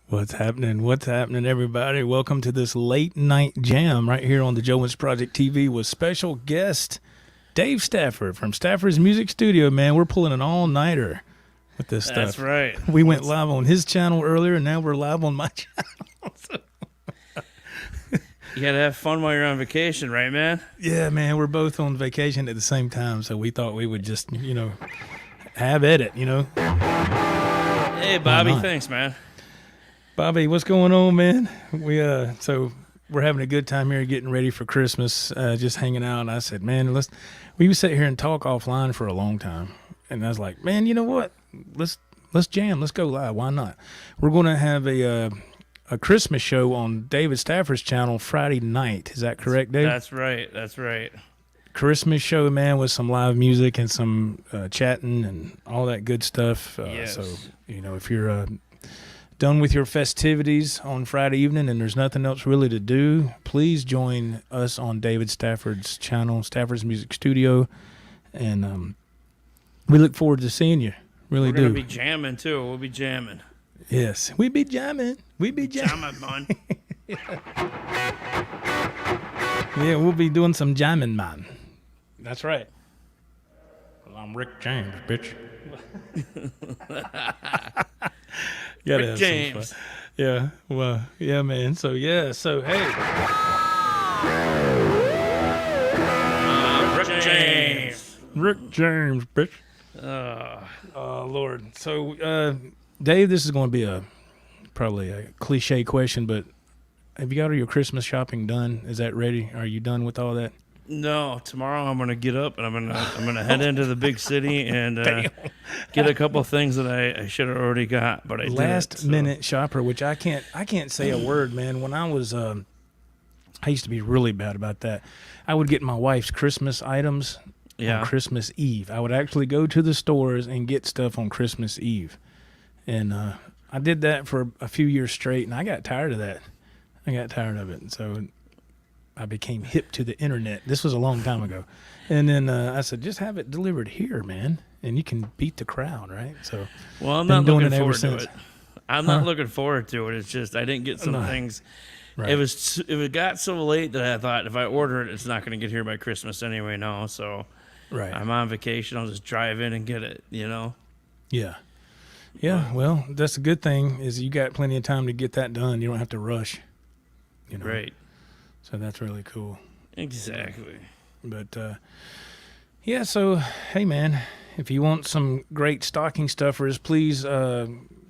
What's happening? What's happening, everybody? Welcome to this late night jam right here on the Joe Wins Project TV with special guest Dave Stafford from Stafford's Music Studio. Man, we're pulling an all-nighter with this stuff. That's right. We went live on his channel earlier, and now we're live on my channel. You gotta have fun while you're on vacation, right, man? Yeah, man, we're both on vacation at the same time, so we thought we would just, have at it, Hey, Bobby, thanks, man. Bobby, what's going on, man? So we're having a good time here, getting ready for Christmas, just hanging out. And I said, man, we sit here and talk offline for a long time. And I was like, man, you know what? Let's jam. Let's go live. Why not? We're going to have a Christmas show on David Stafford's channel Friday night. Is that correct, Dave? That's right. That's right. Christmas show, man, with some live music and some chatting and all that good stuff. Yes. So, if you're done with your festivities on Friday evening and there's nothing else really to do, please join us on David Stafford's channel, Stafford's Music Studio. And we look forward to seeing you. Really do. We're going to be jamming, too. We'll be jamming. Yes. We be jamming. We be jamming. Jamming, man. Yeah, we'll be doing some jamming, man. That's right. Well, I'm Rick James, bitch. Rick James. Yeah, well, yeah, man. So, hey. Rick James. Rick James, bitch. Oh, Lord. So, Dave, this is going to be probably a cliche question, but have you got all your Christmas shopping done? Is that ready? Are you done with all that? No, tomorrow I'm gonna get up and I'm gonna head into the big city and get a couple things that I should have already got, but I didn't. Last minute shopper, which I can't say a word, man. When I was I used to be really bad about that. I would get my wife's Christmas items on Christmas Eve. I would actually go to the stores and get stuff on Christmas Eve, and I did that for a few years straight, and I got tired of that. I got tired of it, so I became hip to the internet. This was a long time ago. And then I said, just have it delivered here, man, and you can beat the crowd, right? So, well, I'm not looking forward to it. I'm not looking forward to it. It's just I didn't get some things. Right. It got so late that I thought if I order it, it's not going to get here by Christmas anyway now. So right. I'm on vacation. I'll just drive in and get it, Yeah. Yeah, well, that's a good thing is you got plenty of time to get that done. You don't have to rush. Right. So that's really cool. Exactly. But, so, hey, man, if you want some great stocking stuffers, please go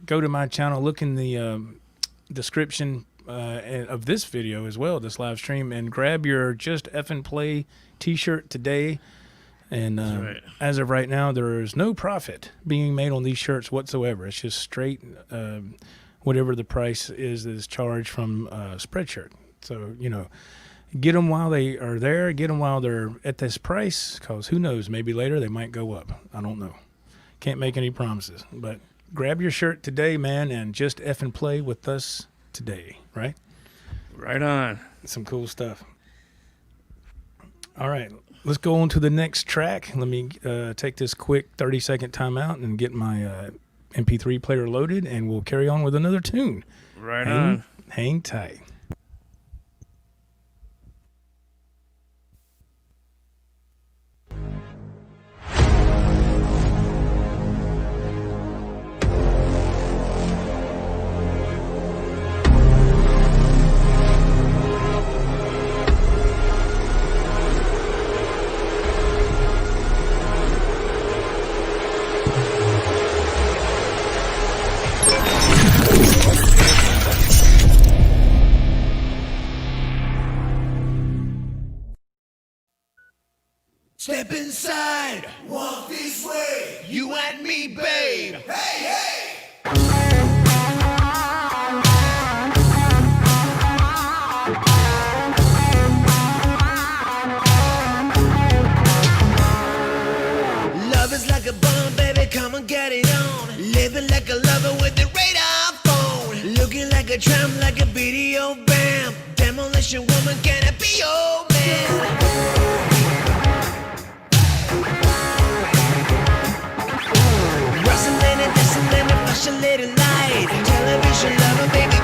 to my channel, look in the description of this video as well, this live stream, and grab your Just Effin' Play t-shirt today. And right. As of right now, there is no profit being made on these shirts whatsoever. It's just straight whatever the price is charged from Spreadshirt. So, get them while they are there. Get them while they're at this price, because who knows, maybe later they might go up. I don't know. Can't make any promises. But grab your shirt today, man, and just effing play with us today, right? Right on. Some cool stuff. All right. Let's go on to the next track. Let me take this quick 30-second timeout and get my MP3 player loaded, and we'll carry on with another tune. Right on. Hang tight. Step inside, walk this way, you and me, babe. Hey, hey! Love is like a bomb, baby, come and get it on. Living like a lover with the radar phone. Looking like a tramp, like a video bam. Demolition woman, can I be your man? Flash a little light, television lover, baby.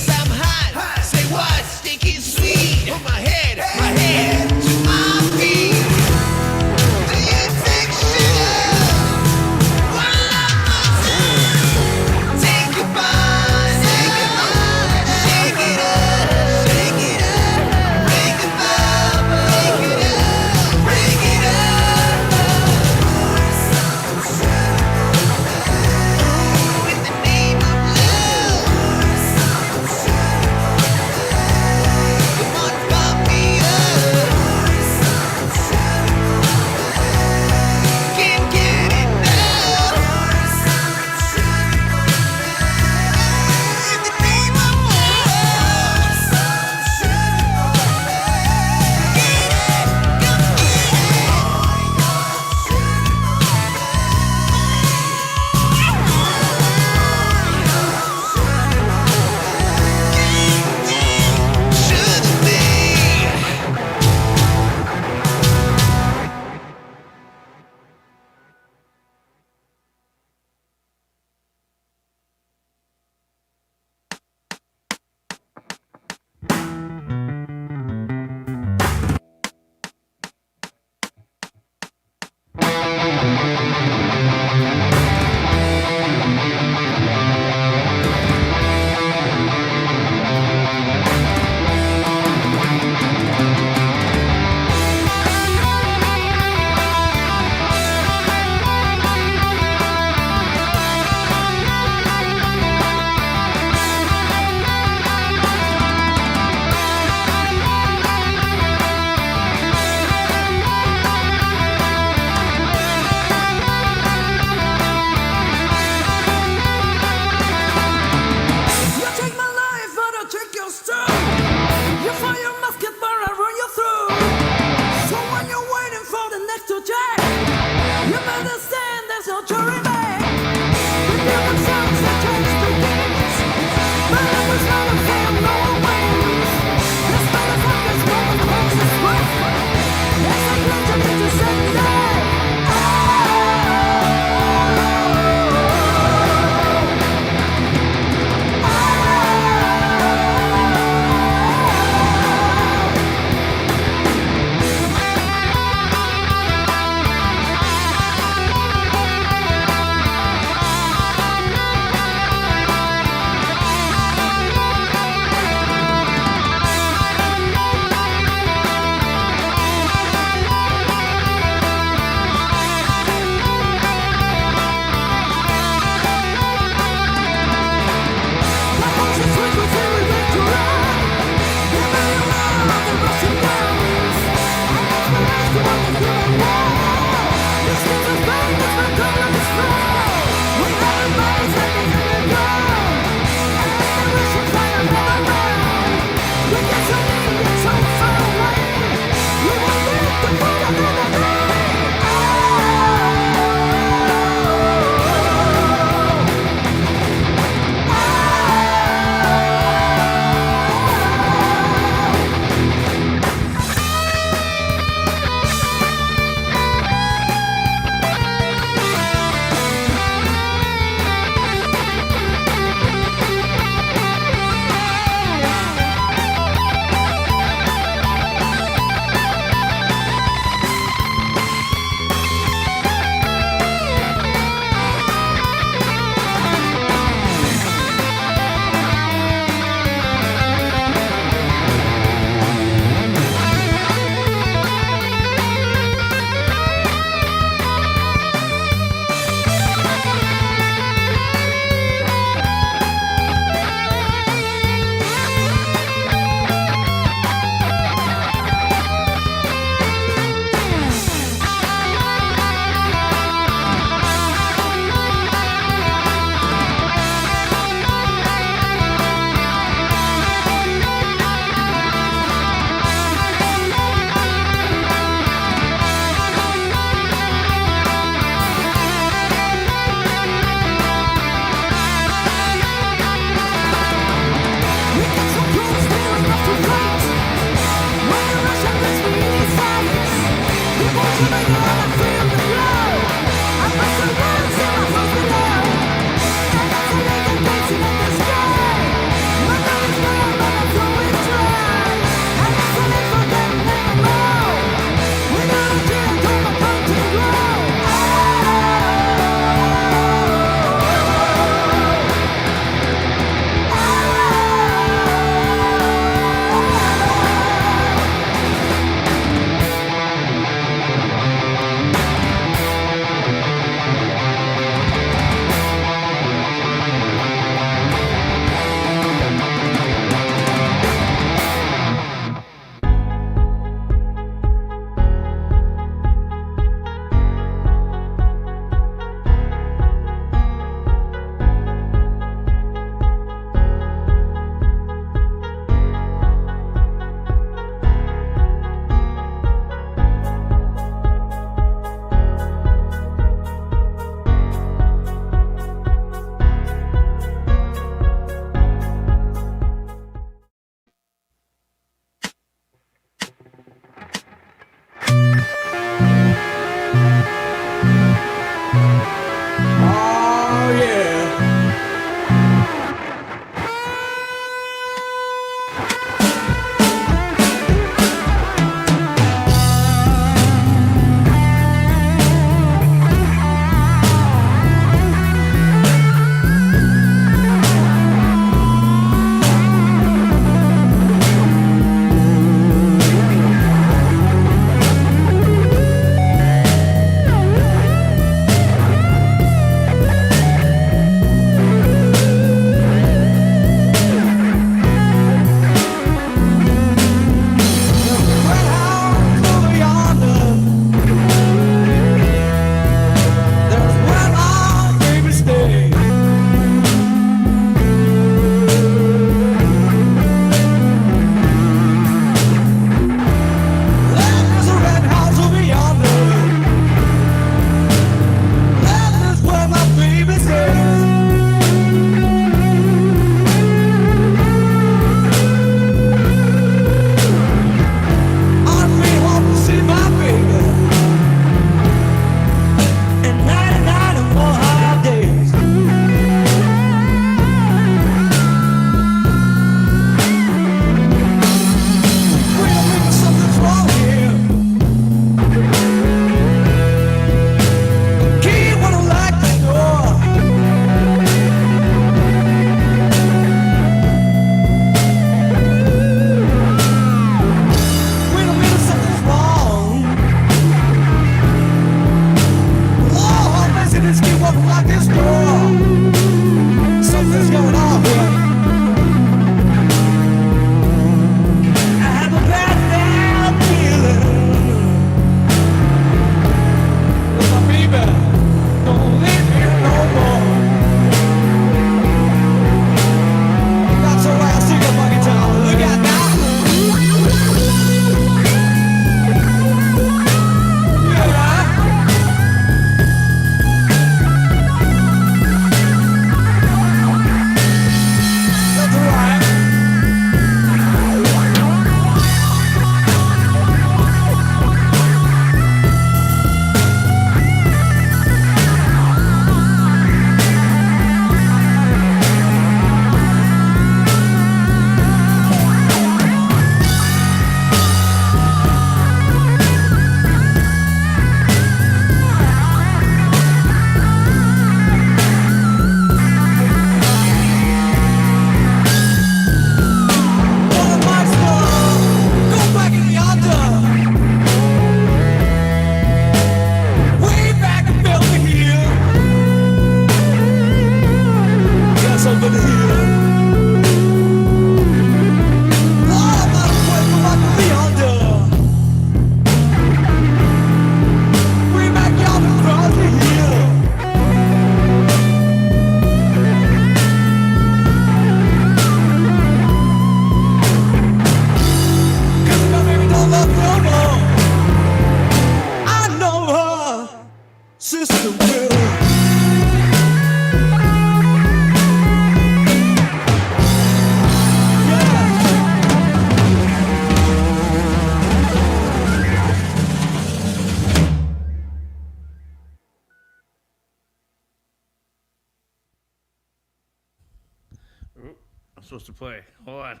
supposed to play. Hold on.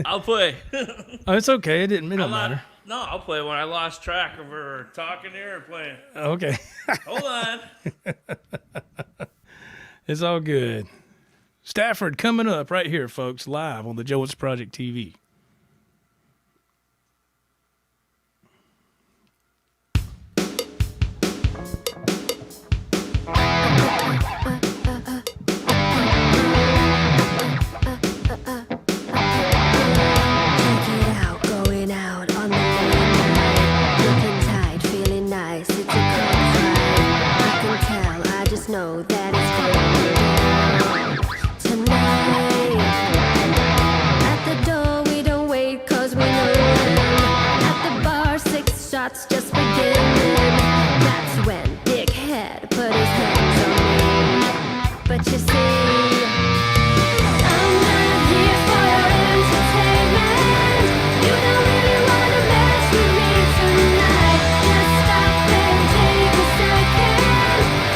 I'll play. Oh, it's okay. It don't matter. No, I'll play when I lost track of her talking here or playing. Okay. Hold on. It's all good. Stafford coming up right here, folks, live on the Joe's Project TV. Know that it's going down tonight. At the door we don't wait 'cause we know when. At the bar 6 shots just beginning. That's when Dickhead put his hands on me. But you see, I'm not here for your entertainment. You don't really wanna mess with me tonight. Just stop and take a second.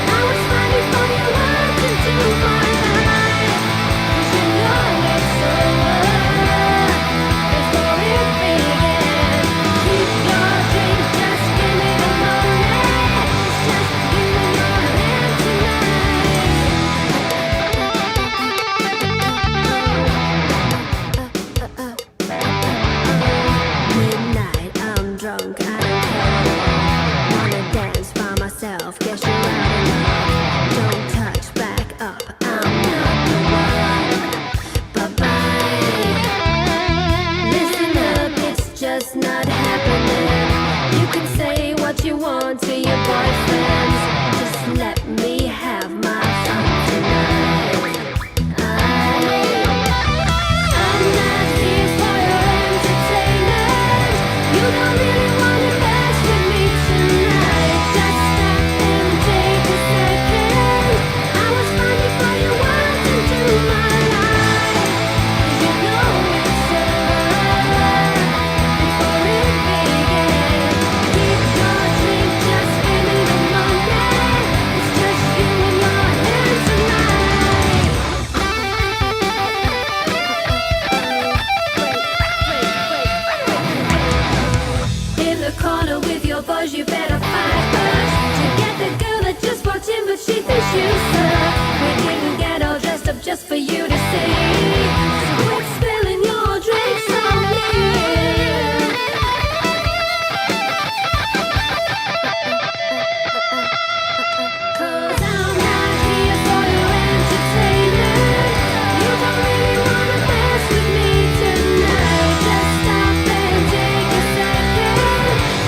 I was fighting for your words into my life. 'Cause you know it's over before it begins. Keep your drink, just give me the moment. It's just you and your hand tonight. Midnight, I'm drunk, I don't care. Wanna dance by myself, guess you're out enough. Don't touch, back up, I'm not the one. Bye-bye. Listen up, it's just not happening. You can say what you want to your boyfriends. Just let me have my fun tonight. I'm not here for your entertainment. You don't really wanna mess with me tonight. Just stop and take a second. I was fighting for your words into my life. 'Cause you know it's over before it begins. Keep your drink, just give me the moment. It's just you and your hand tonight. In the corner with your boys, you better fight first. To get the girl that just walked in, but she thinks you suck. We didn't get all dressed up just for you to see. So quit spilling your drinks on me. 'Cause I'm not here for your entertainment. You don't really wanna mess with me tonight. Just stop and take a second.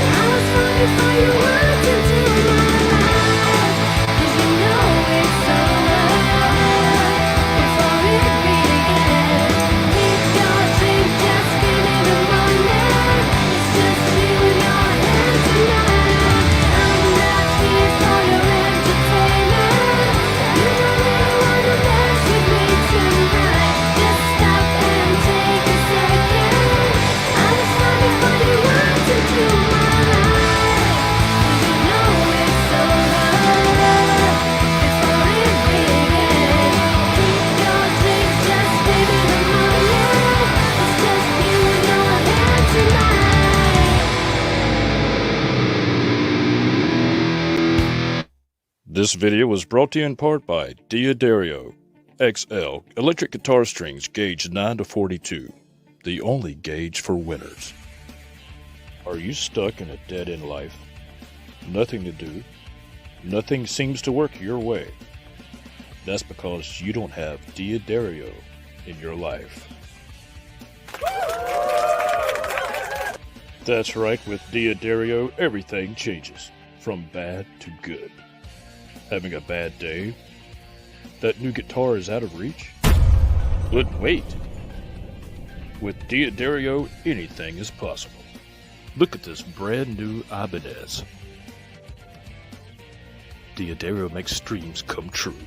I was fighting for your words into my life. 'Cause you know it's over before it begins. Keep your drink, just give me the moment. It's just you and your hand tonight. I'm not here for your entertainment. You don't really wanna mess with me tonight. Just stop and take a second. I was fighting for your words into my life. 'Cause you know it's over before it begins. Keep your drink, just give me the moment. It's just you and your hand tonight. This video was brought to you in part by Diodario XL electric guitar strings gauge 9 to 42, the only gauge for winners. Are you stuck in a dead-end life? Nothing to do? Nothing seems to work your way? That's because you don't have Diodario in your life. That's right, with Diodario, everything changes, from bad to good. Having a bad day? That new guitar is out of reach? But wait! With Diodario, anything is possible. Look at this brand new Ibanez. Diodario makes dreams come true.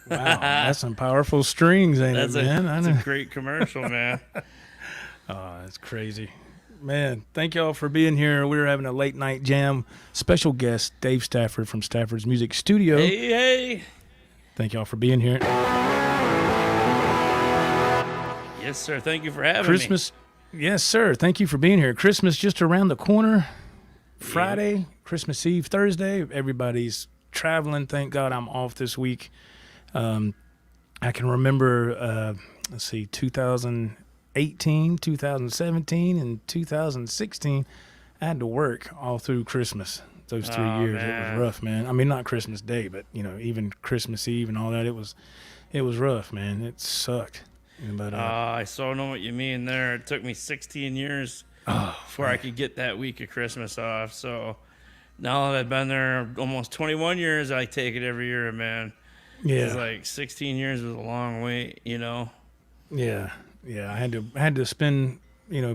Wow, that's some powerful strings, ain't it, man? That's a great commercial, man. Oh, that's crazy. Man, thank y'all for being here. We're having a late night jam. Special guest, Dave Stafford from Stafford's Music Studio. Hey. Thank y'all for being here. Yes, sir. Thank you for having Christmas. Yes, sir. Thank you for being here. Christmas just around the corner. Friday, Christmas Eve, Thursday. Everybody's traveling. Thank God I'm off this week. I can remember, 2018, 2017, and 2016, I had to work all through Christmas. Those 3 years, man. It was rough, man. I mean, not Christmas Day, but even Christmas Eve and all that. It was rough, man. It sucked. But I so know what you mean there. It took me 16 years before I could get that week of Christmas off. So now that I've been there almost 21 years, I take it every year, man. Yeah, it's like 16 years was a long wait, Yeah. I had to spend,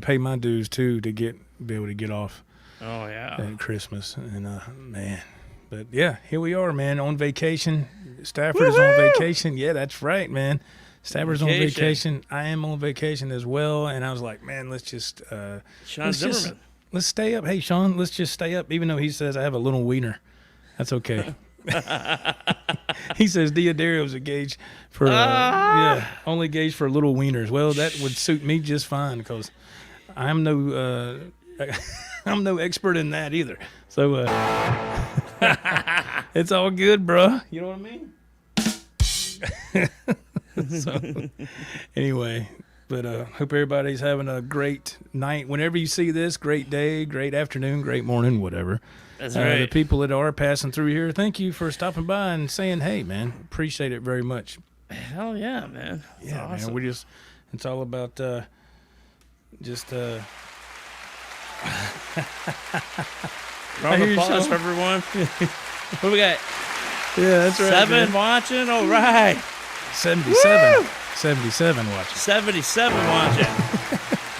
pay my dues too to be able to get off. Oh yeah. At Christmas and man, but yeah, here we are, man, on vacation. Stafford is on vacation. Yeah, that's right, man. Stafford's on vacation. I am on vacation as well, and I was like, man, let's just let's stay up. Hey, Sean, let's just stay up, even though he says I have a little wiener. That's okay. He says Diodario's a gauge for only gauge for little wieners. Well, that would suit me just fine because I'm no I'm no expert in that either. So it's all good, bro. You know what I mean? So anyway, but hope everybody's having a great night. Whenever you see this, great day, great afternoon, great morning, whatever. That's right. The people that are passing through here, thank you for stopping by and saying, hey, man, appreciate it very much. Hell yeah, man. That's awesome. Man, it's all about just round of applause for everyone. What do we got? Yeah, that's right. 7 watching? All right. 77. Woo! 77 watching. 77 watching.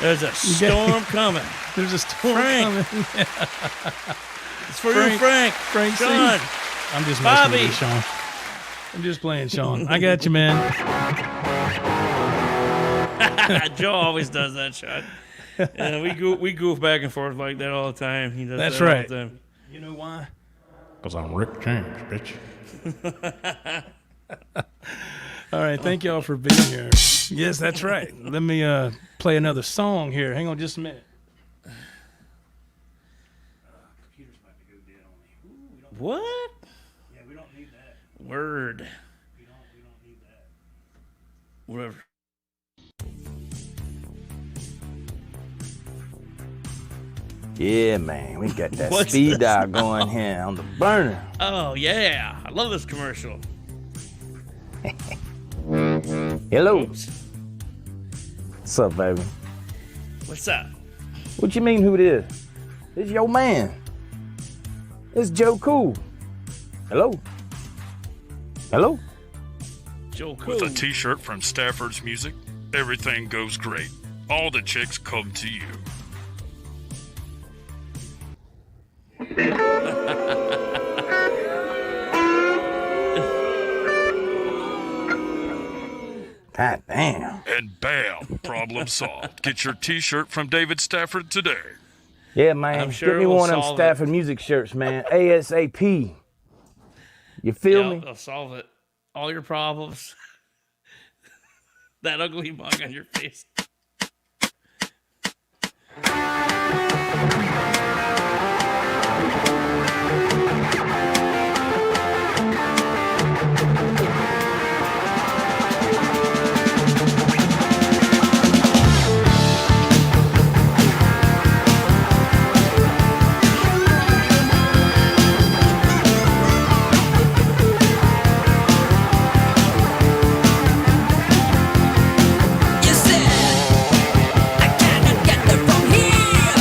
There's a storm coming. There's a storm coming. Yeah. It's for you, Frank. Sean. I'm just messing with you, Sean. I'm just playing, Sean. I got you, man. Joe always does that, Sean. Yeah, we goof back and forth like that all the time. He does That's that right. all the time. You know why? Because I'm Rick James, bitch. All right, thank y'all for being here. Yes, that's right. Let me play another song here. Hang on just a minute. Computer's about to go dead on me. What? Yeah, we don't need that. Word. We don't need that. Whatever. Yeah, man, we got that speed dial going here on the burner. Oh, yeah. I love this commercial. Hello. Oops. What's up, baby? What's up? What you mean who it is? It's your man. It's Joe Cool. Hello? Hello? Joe Cool. With a t-shirt from Stafford's Music, everything goes great. All the chicks come to you. God damn. And bam, problem solved. Get your t-shirt from David Stafford today. Yeah, man. I'm sure Get me we'll one of them solve Stafford Music shirts, man. ASAP. You feel me? They'll solve it. All your problems. That ugly mug on your face. You said I cannot get there from here.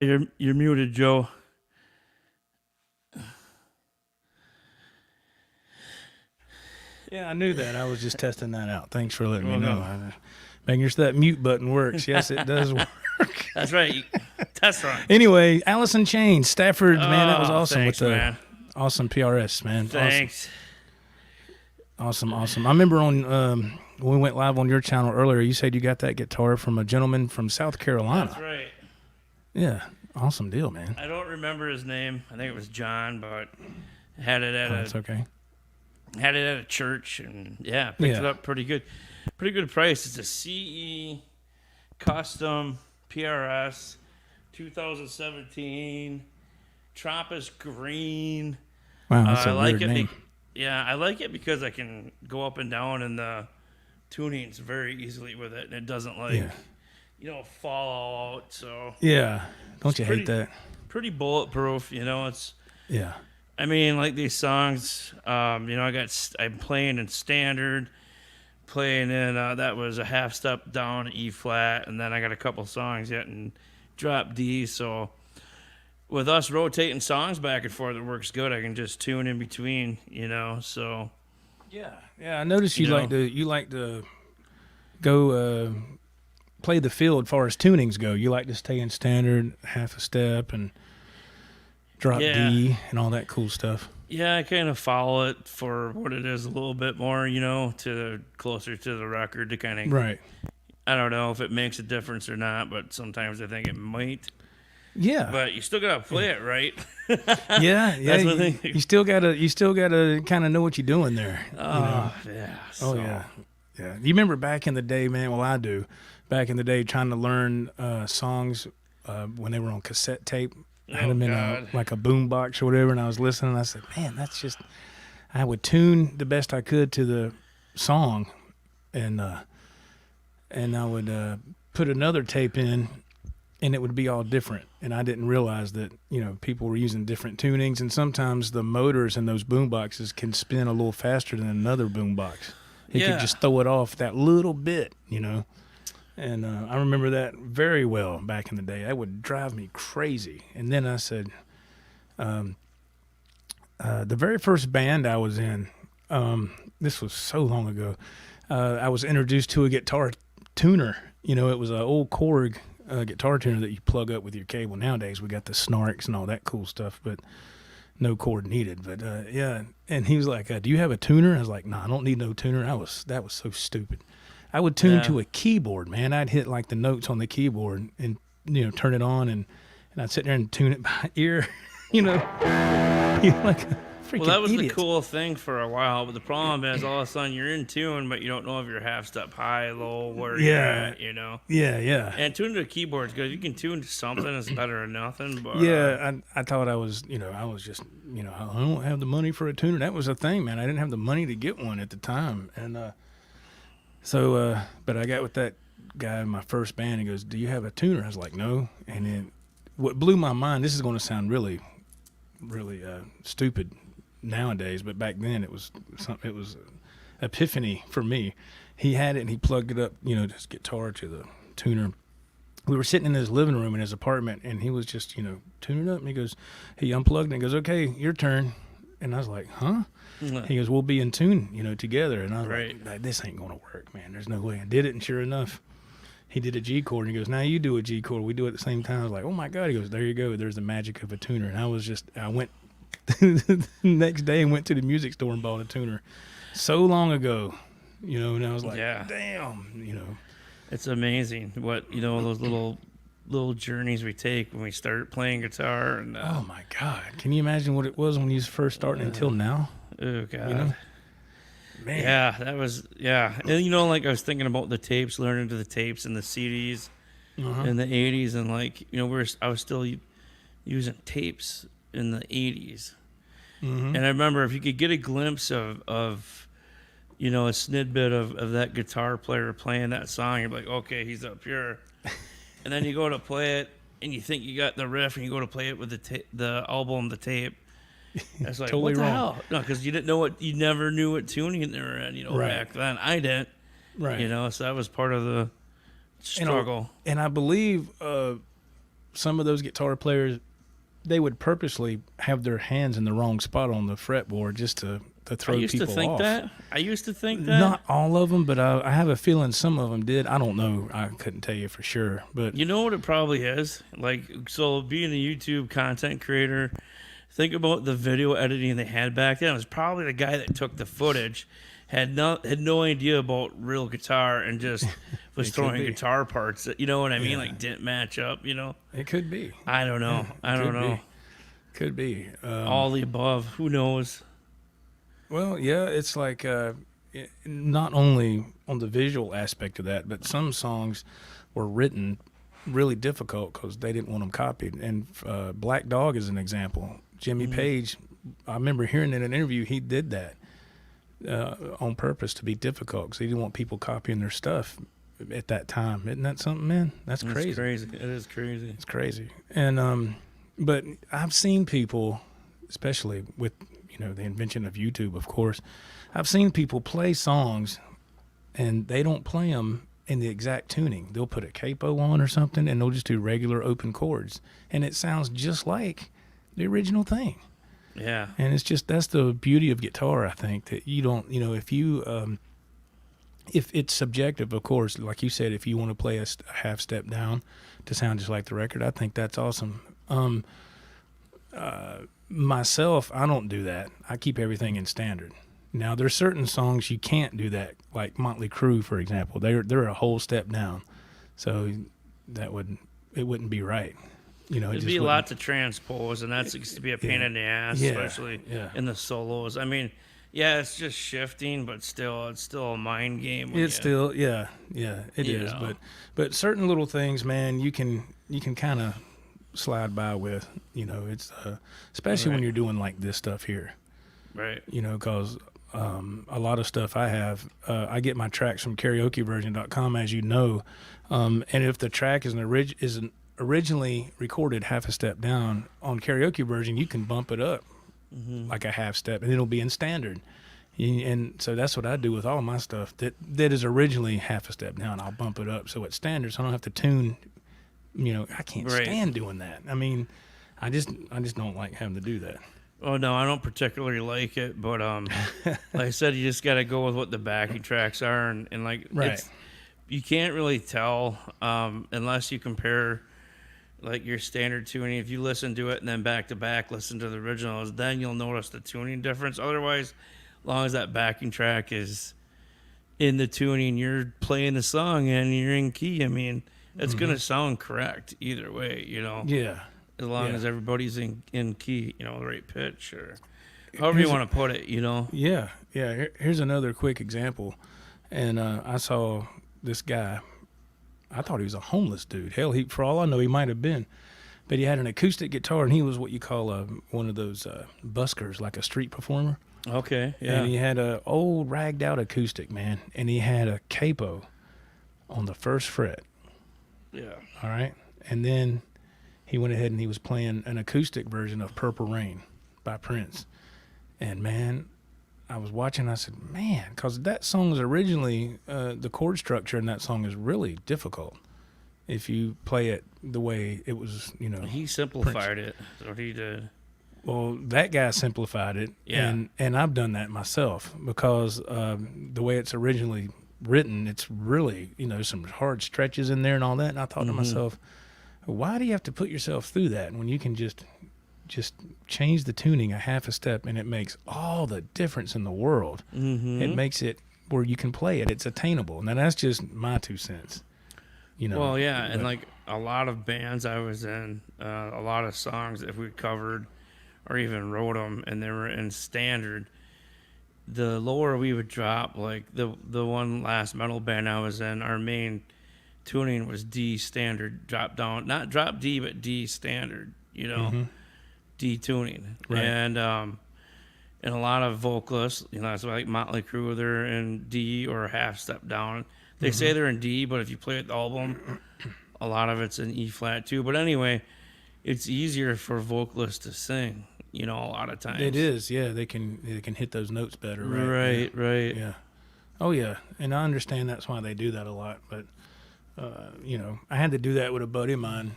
You're muted, Joe. Yeah, I knew that. I was just testing that out. Thanks for letting me know. Making sure that mute button works. Yes, it does work. That's right. Test run. Anyway, Allison Chain, Stafford, man, that was awesome thanks, with the man. awesome PRS, man. Thanks. Awesome. I remember on when we went live on your channel earlier, you said you got that guitar from a gentleman from South Carolina. That's right. Yeah, awesome deal, man. I don't remember his name. I think it was John, but had it at That's okay. Had it at a church, and picked it up pretty good price. It's a CE custom PRS 2017 Tropis green. Wow, that's I a like weird it. name. I like it because I can go up and down in the tunings very easily with it, and it doesn't fall out. So don't you hate that? Pretty bulletproof, It's Yeah. I mean, like these songs, I'm playing in standard, playing in, that was a half step down E flat, and then I got a couple songs yet in drop D, so with us rotating songs back and forth, it works good. I can just tune in between, so. Yeah, I noticed you like to go play the field as far as tunings go. You like to stay in standard, half a step, and drop D and all that cool stuff. Yeah, I kind of follow it for what it is a little bit more, to closer to the record to kind of. Right. I don't know if it makes a difference or not, but sometimes I think it might. Yeah. But you still gotta play it right. Yeah. That's the thing. You still gotta kind of know what you're doing there. Yeah. Oh yeah. Yeah. You remember back in the day, man? Well, I do. Back in the day, trying to learn songs when they were on cassette tape. I had them in a boom box or whatever, and I was listening, and I said, man, I would tune the best I could to the song, and I would put another tape in, and it would be all different. And I didn't realize that, people were using different tunings, and sometimes the motors in those boom boxes can spin a little faster than another boom box. It could just throw it off that little bit, And I remember that very well back in the day. That would drive me crazy. And then I said, the very first band I was in, this was so long ago, I was introduced to a guitar tuner. It was an old Korg guitar tuner that you plug up with your cable. Nowadays we got the snarks and all that cool stuff, but no cord needed. But and he was like, do you have a tuner? I was like, I don't need no tuner. That was so stupid. I would tune to a keyboard, man. I'd hit like the notes on the keyboard and turn it on, and I'd sit there and tune it by ear. You're like a freaking that was idiot. the cool thing for a while, but the problem is all of a sudden you're in tune, but you don't know if you're half step high, low, where you're at, Yeah. And tuning to a keyboard's good. You can tune to something, it's better than nothing. But I thought I was, I was just, I don't have the money for a tuner. That was the thing, man. I didn't have the money to get one at the time, and so, but I got with that guy in my first band. He goes, "Do you have a tuner?" I was like, "No." And then what blew my mind, this is going to sound really, really stupid nowadays, but back then it was epiphany for me. He had it and he plugged it up, his guitar to the tuner. We were sitting in his living room in his apartment, and he was just, tuning it up. And he goes, he unplugged and he goes, "Okay, your turn." And I was like, "Huh?" He goes, "We'll be in tune, together." And I was like, "This ain't going to work, man. There's no way." I did it, and sure enough, he did a G chord. And he goes, "Now you do a G chord. We do it at the same time." I was like, "Oh, my God." He goes, "There you go. There's the magic of a tuner." And I went the next day and went to the music store and bought a tuner so long ago, and I was like, damn, It's amazing what, those little journeys we take when we start playing guitar. And oh, my God. Can you imagine what it was when you was first starting until now? Oh, God. Man. Yeah, that was, And, like I was thinking about the tapes, learning to the tapes and the CDs in the 80s. And, like, I was still using tapes in the 80s. And I remember if you could get a glimpse of a snidbit of that guitar player playing that song, you're like, okay, he's up here. And then you go to play it, and you think you got the riff, and you go to play it with the album, the tape. That's like, totally what the wrong. hell? No, because you never knew what tuning they were in, back then. I didn't. Right. So that was part of the struggle. And I believe some of those guitar players, they would purposely have their hands in the wrong spot on the fretboard just to throw people off. I used to think that. Not all of them, but I have a feeling some of them did. I don't know. I couldn't tell you for sure. But you know what it probably is? Like, so being a YouTube content creator, think about the video editing they had back then. It was probably the guy that took the footage, had no idea about real guitar and just was throwing guitar parts that, you know what I mean? Like, didn't match up, you know? It could be. I don't know. I don't know. Could be. All the above. Who knows? Well, yeah, it's like not only on the visual aspect of that, but some songs were written really difficult because they didn't want them copied. And Black Dog is an example. Jimmy Page, I remember hearing in an interview he did that on purpose to be difficult because he didn't want people copying their stuff at that time. Isn't that something, man? That's crazy. It's crazy. It is crazy. It's crazy. And but I've seen people, especially with the invention of YouTube, of course, I've seen people play songs and they don't play them in the exact tuning. They'll put a capo on or something and they'll just do regular open chords. And it sounds just like the original thing. Yeah. And it's just, that's the beauty of guitar, I think, that you don't, if it's subjective, of course, like you said, if you want to play a half step down to sound just like the record, I think that's awesome. Myself, I don't do that. I keep everything in standard. Now, there's certain songs you can't do that, like Motley Crue, for example. They're a whole step down, so it wouldn't be right. It'd be a lot to transpose, and that's used to be a pain in the ass, especially in the solos. I mean, yeah, it's just shifting, but it's still a mind game. It is. But certain little things, man, you can kind of slide by with. It's especially when you're doing like this stuff here, right? Because a lot of stuff I have, I get my tracks from karaokeversion.com, as you know, and if the track is originally recorded half a step down on karaoke version, you can bump it up like a half step, and it'll be in standard. And so that's what I do with all of my stuff that is originally half a step down. I'll bump it up so it's standard, so I don't have to tune. I can't stand doing that. I mean, I just don't like having to do that. Oh no, I don't particularly like it, but like I said, you just got to go with what the backing tracks are, and like you can't really tell unless you compare like your standard tuning. If you listen to it and then back to back listen to the originals, then you'll notice the tuning difference. Otherwise, as long as that backing track is in the tuning, you're playing the song and you're in key. I mean, it's gonna sound correct either way, Yeah. As long as everybody's in key, the right pitch or however you want to put it, Yeah. Here's another quick example, and I saw this guy. I thought he was a homeless dude. Hell, for all I know, he might have been. But he had an acoustic guitar, and he was what you call one of those buskers, like a street performer. Okay, yeah. And he had an old ragged out acoustic, man, and he had a capo on the first fret. Yeah. All right. And then he went ahead and he was playing an acoustic version of Purple Rain by Prince. And, man, I was watching, I said, man, because that song was originally, the chord structure in that song is really difficult if you play it the way it was, He simplified it, so he did. Well, that guy simplified it, and I've done that myself because the way it's originally written, it's really, some hard stretches in there and all that, and I thought to myself, why do you have to put yourself through that when you can just change the tuning a half a step and it makes all the difference in the world. It makes it where you can play it. It's attainable. Now, that's just my 2 cents. Well, yeah, and like a lot of bands I was in, a lot of songs that we covered or even wrote them and they were in standard, the lower we would drop, like the one last metal band I was in, our main tuning was D standard, drop down, not drop D, but D standard, D tuning. Right. And a lot of vocalists, it's like Motley Crue, they're in D or a half step down. They say they're in D, but if you play the album, a lot of it's in E flat too. But anyway, it's easier for vocalists to sing, a lot of times. It is, yeah. They can hit those notes better, right? Right. Yeah. Oh, yeah. And I understand that's why they do that a lot. But, I had to do that with a buddy of mine.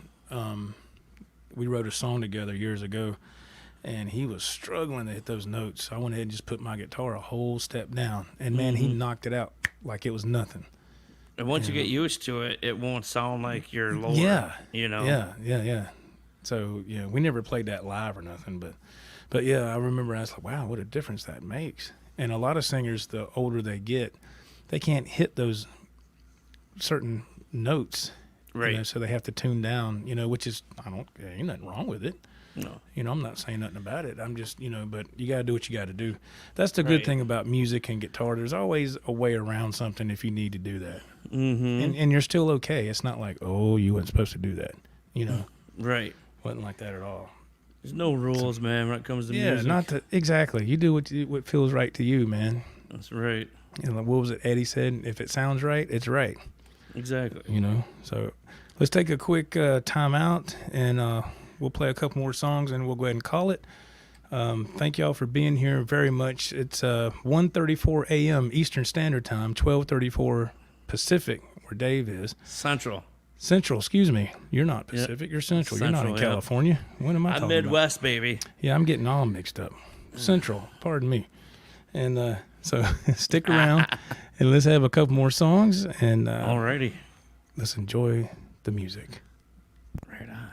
we wrote a song together years ago, and he was struggling to hit those notes. So I went ahead and just put my guitar a whole step down, and man, he knocked it out like it was nothing. And once you get used to it, it won't sound like you're lower. Yeah, you know. Yeah. So we never played that live or nothing, but yeah, I remember I was like, wow, what a difference that makes. And a lot of singers, the older they get, they can't hit those certain notes, right? So they have to tune down, which is ain't nothing wrong with it. No, I'm not saying nothing about it. I'm just, but you got to do what you got to do. That's the good thing about music and guitar. There's always a way around something if you need to do that. Mm-hmm. And you're still okay. It's not like, oh, you weren't supposed to do that. Right. Wasn't like that at all. There's no rules, man, when it comes to music. Yeah, exactly. You do what feels right to you, man. That's right. What was it Eddie said? If it sounds right, it's right. Exactly. So let's take a quick time out, and we'll play a couple more songs, and we'll go ahead and call it. Thank y'all for being here very much. It's 1:34 a.m. Eastern Standard Time, 12:34 Pacific, where Dave is. Central, excuse me. You're not Pacific. You're Central. You're not in California. What am I talking Midwest, about? baby. Yeah, I'm getting all mixed up. Central, pardon me. And so stick around, and let's have a couple more songs. And alrighty. Let's enjoy the music. Right on.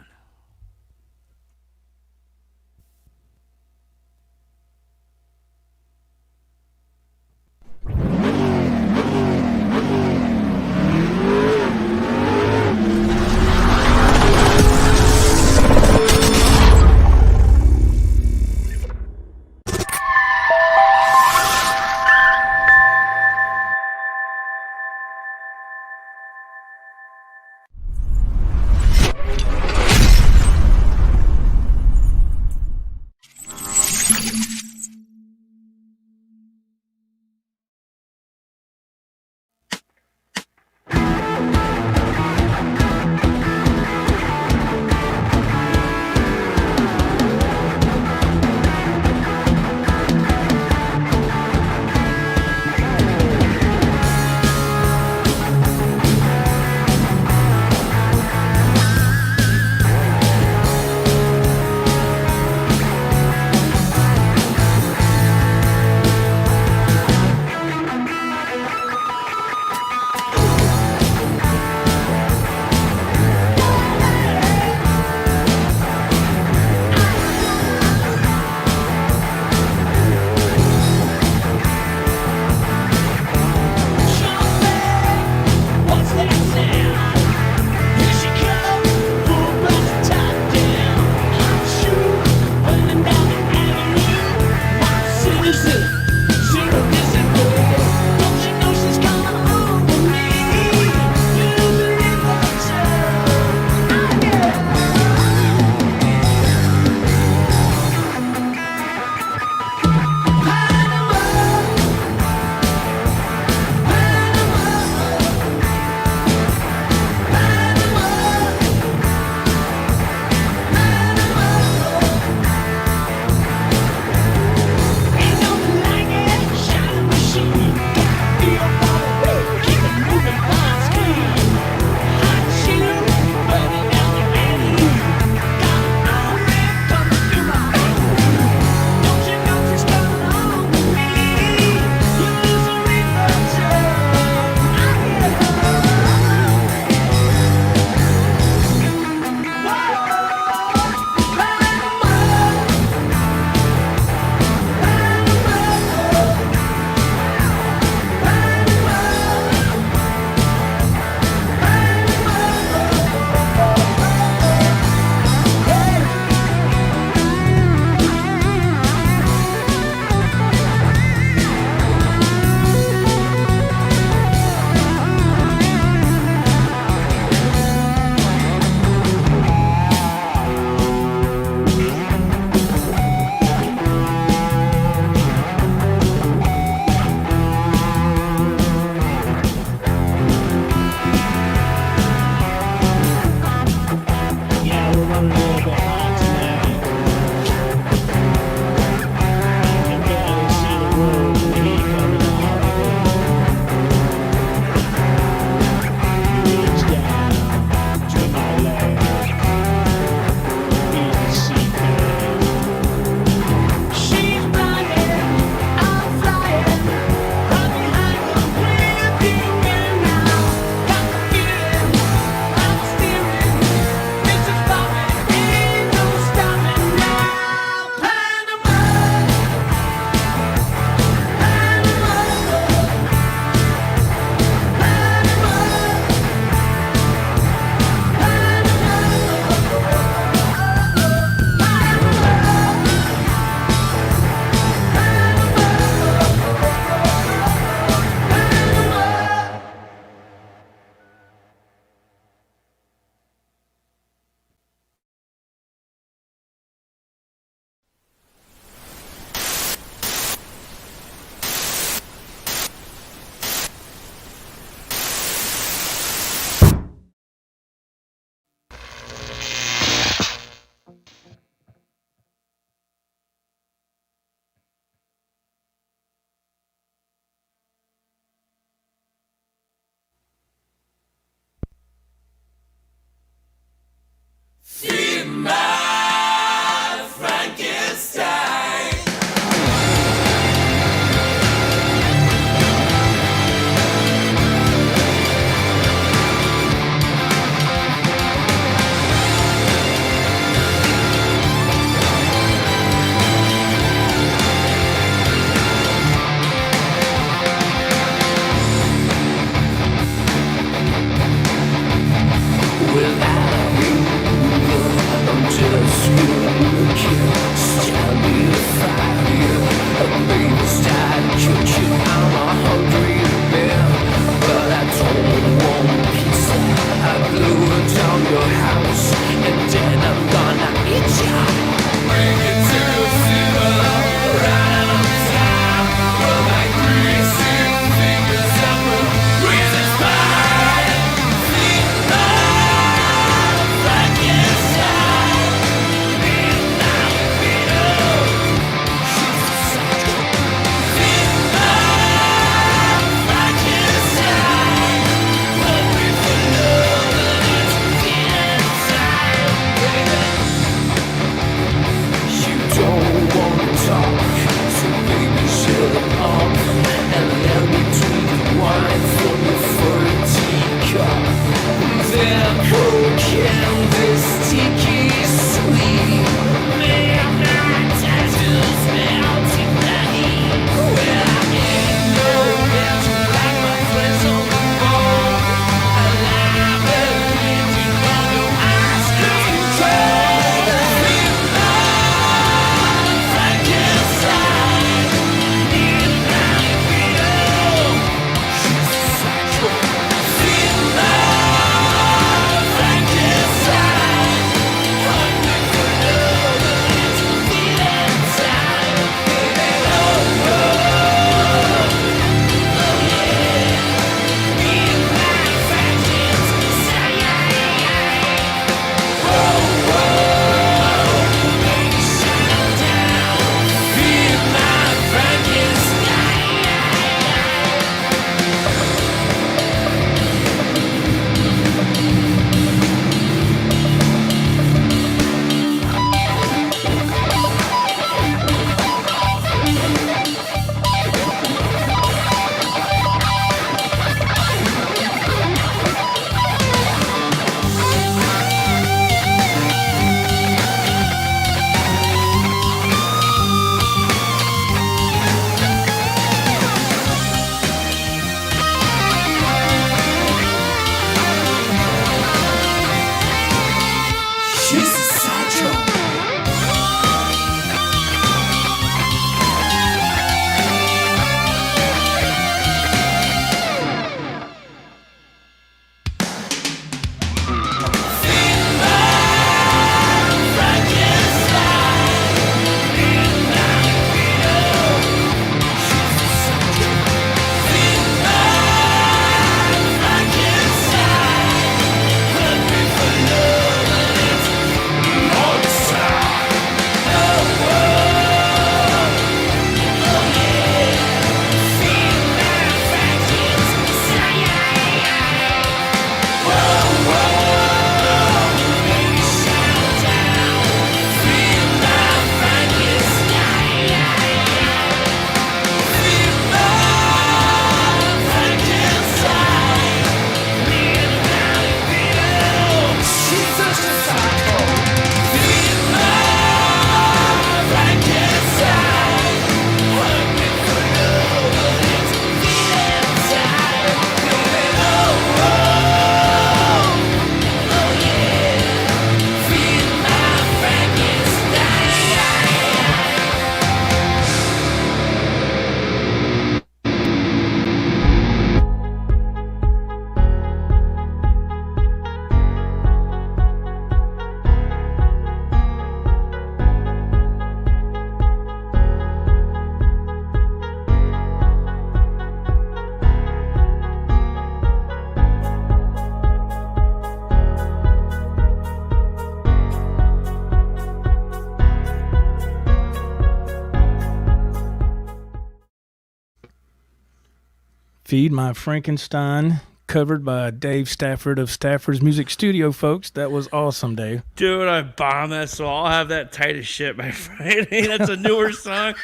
Feed My Frankenstein, covered by Dave Stafford of Stafford's Music Studio, folks. That was awesome, Dave. Dude, I bombed that song. I'll have that tight as shit by Friday. That's a newer song.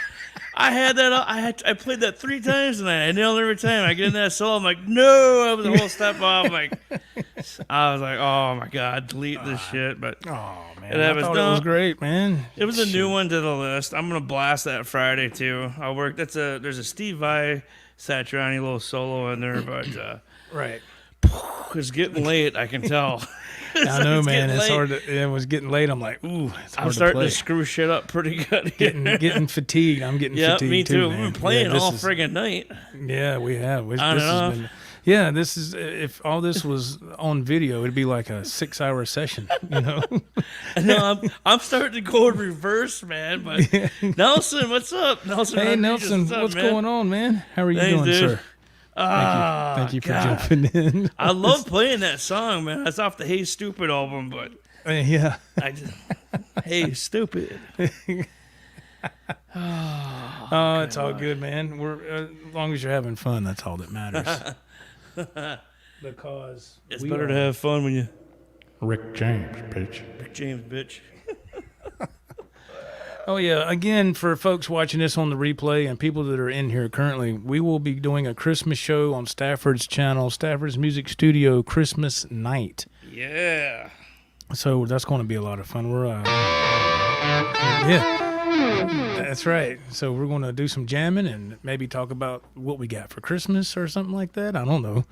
I had that. I played that 3 times tonight. I nailed it every time. I get in that solo. I'm like, no. I was a whole step off. I was like, oh my god, delete this shit. But Oh, man. that I thought it was great, man. It was a new one to the list. I'm gonna blast that Friday too. I'll work. There's a Steve Vai Satriani little solo in there, but Right. it's getting late. I can tell. I know, man. It's late. hard. It was getting late. I'm like, ooh, it's hard I'm starting to to play. screw shit up pretty good. Here. Getting fatigued. I'm getting Yeah, fatigued me too. man. We've been playing this all is- friggin' night. Yeah, we have. I don't know. Yeah, this is. If all this was on video, it'd be like a 6-hour session. You know. No, I'm starting to go in reverse, man. But Nelson, what's up, Nelson? Hey, Rodriguez, Nelson, what's man? going on, man? How are you Thanks, doing, dude. sir? Thank you for jumping in. I love playing that song, man. That's off the Hey Stupid album, but Yeah. I just Hey Stupid. Oh, it's all good, man. We're as long as you're having fun, that's all that matters. Because It's better to have fun when you Rick James, bitch. James bitch. Oh, yeah. Again, for folks watching this on the replay and people that are in here currently, we will be doing a Christmas show on Stafford's channel, Stafford's Music Studio, Christmas night. Yeah. So that's going to be a lot of fun. We're, yeah, that's right. So we're going to do some jamming and maybe talk about what we got for Christmas or something like that. I don't know.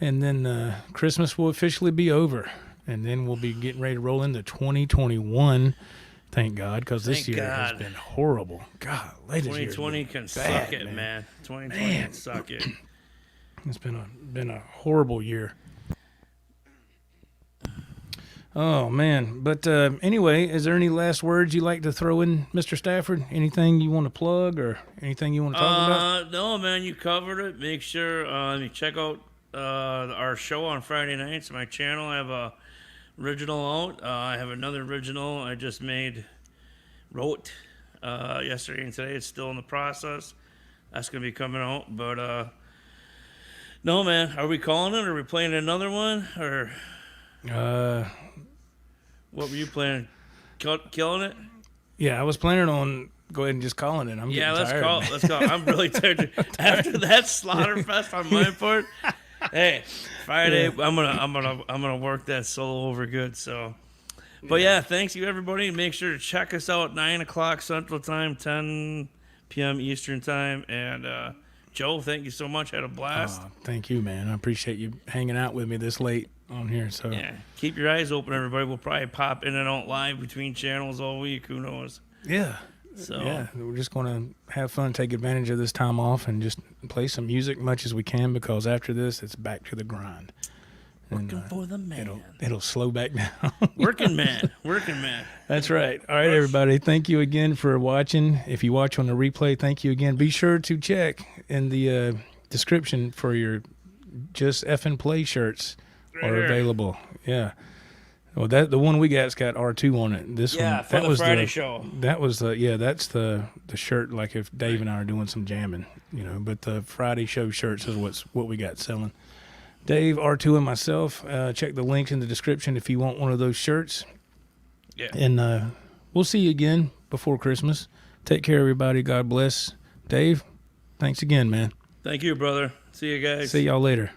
And then Christmas will officially be over. And then we'll be getting ready to roll into 2021. Thank God, because this year has been horrible. God, 2020 can suck it, man. 2020 can suck it. It's been a horrible year. Oh, man. But anyway, is there any last words you'd like to throw in, Mr. Stafford? Anything you want to plug or anything you want to talk about? No, man, you covered it. Make sure you check out our show on Friday nights. My channel, I have a original out. I have another original I just wrote yesterday and today. It's still in the process. That's going to be coming out. But no, man, are we calling it? Or are we playing another one? Or what were you planning? Killing it? Yeah, I was planning on go ahead and just calling it. I'm getting tired. Let's call. I'm really tired. After that Slaughterfest on my part, hey, Friday, yeah. I'm gonna work that solo over good. So, but yeah, thanks you everybody. Make sure to check us out 9:00 Central Time, 10 p.m. Eastern Time. And Joe, thank you so much. Had a blast. Thank you, man. I appreciate you hanging out with me this late on here. So yeah, keep your eyes open, everybody. We'll probably pop in and out live between channels all week. Who knows? Yeah. So yeah, we're just going to have fun, take advantage of this time off, and just play some music much as we can, because after this, it's back to the grind. Working for the man. It'll slow back down. Working man. That's right. All right, everybody. Thank you again for watching. If you watch on the replay, thank you again. Be sure to check in the description for your Just Effin' Play shirts are available. Yeah. Well, the one we got's got R2 on it. This one, for the Friday show. That was that's the shirt. Like if Dave and I are doing some jamming, But the Friday show shirts is what we got selling. Dave, R2, and myself. Check the links in the description if you want one of those shirts. Yeah. And we'll see you again before Christmas. Take care, everybody. God bless. Dave, thanks again, man. Thank you, brother. See you guys. See y'all later.